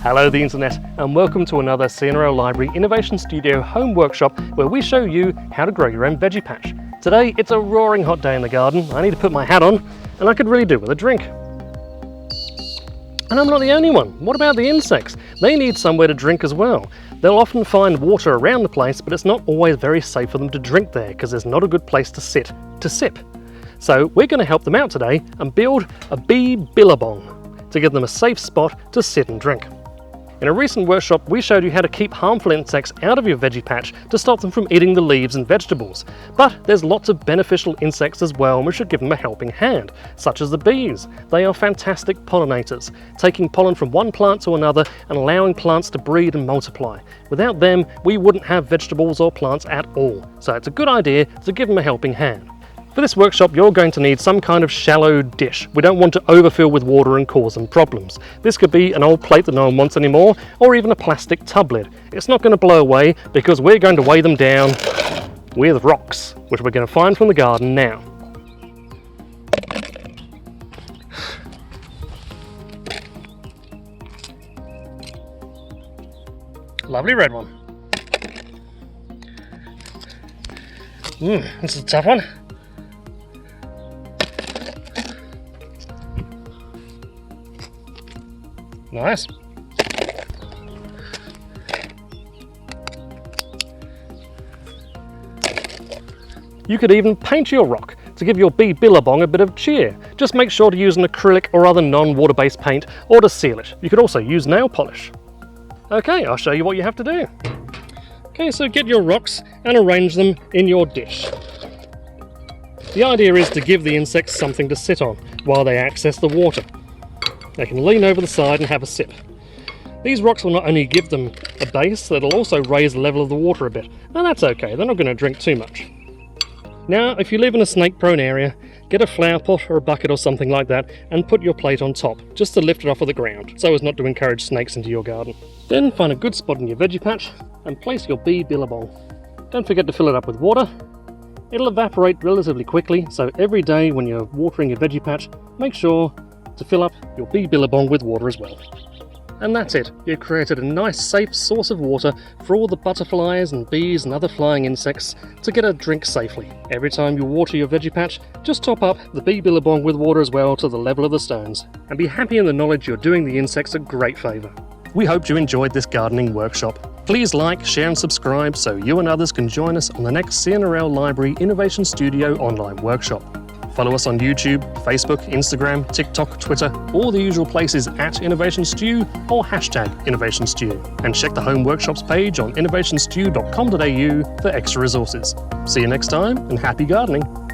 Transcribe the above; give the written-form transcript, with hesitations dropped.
Hello the internet, and welcome to another CNRL Library Innovation Studio home workshop where we show you how to grow your own veggie patch. Today it's a roaring hot day in the garden. I need to put my hat on and I could really do with a drink. And I'm not the only one. What about the insects? They need somewhere to drink as well. They'll often find water around the place, but it's not always very safe for them to drink there because there's not a good place to sit to sip. So we're going to help them out today and build a bee billabong to give them a safe spot to sit and drink. In a recent workshop, we showed you how to keep harmful insects out of your veggie patch to stop them from eating the leaves and vegetables. But there's lots of beneficial insects as well, and we should give them a helping hand, such as the bees. They are fantastic pollinators, taking pollen from one plant to another and allowing plants to breed and multiply. Without them, we wouldn't have vegetables or plants at all. So it's a good idea to give them a helping hand. For this workshop, you're going to need some kind of shallow dish. We don't want to overfill with water and cause them problems. This could be an old plate that no one wants anymore, or even a plastic tub lid. It's not going to blow away because we're going to weigh them down with rocks, which we're going to find from the garden now. Lovely red one. This is a tough one. Nice. You could even paint your rock to give your bee billabong a bit of cheer. Just make sure to use an acrylic or other non-water-based paint or to seal it. You could also use nail polish. Okay, I'll show you what you have to do. Okay, so get your rocks and arrange them in your dish. The idea is to give the insects something to sit on while they access the water. They can lean over the side and have a sip. These rocks will not only give them a base, they'll also raise the level of the water a bit. And that's okay, they're not going to drink too much. Now, if you live in a snake-prone area, get a flower pot or a bucket or something like that and put your plate on top, just to lift it off of the ground, so as not to encourage snakes into your garden. Then find a good spot in your veggie patch and place your bee billabong. Don't forget to fill it up with water. It'll evaporate relatively quickly, so every day when you're watering your veggie patch, make sure to fill up your bee billabong with water as well. And that's it. You've created a nice safe source of water for all the butterflies and bees and other flying insects to get a drink safely. Every time you water your veggie patch, just top up the bee billabong with water as well to the level of the stones. And be happy in the knowledge you're doing the insects a great favour. We hope you enjoyed this gardening workshop. Please like, share and subscribe so you and others can join us on the next CNRL Library Innovation Studio online workshop. Follow us on YouTube, Facebook, Instagram, TikTok, Twitter, all the usual places at Innovation Stew or hashtag Innovation Stew. And check the Home Workshops page on innovationstew.com.au for extra resources. See you next time and happy gardening!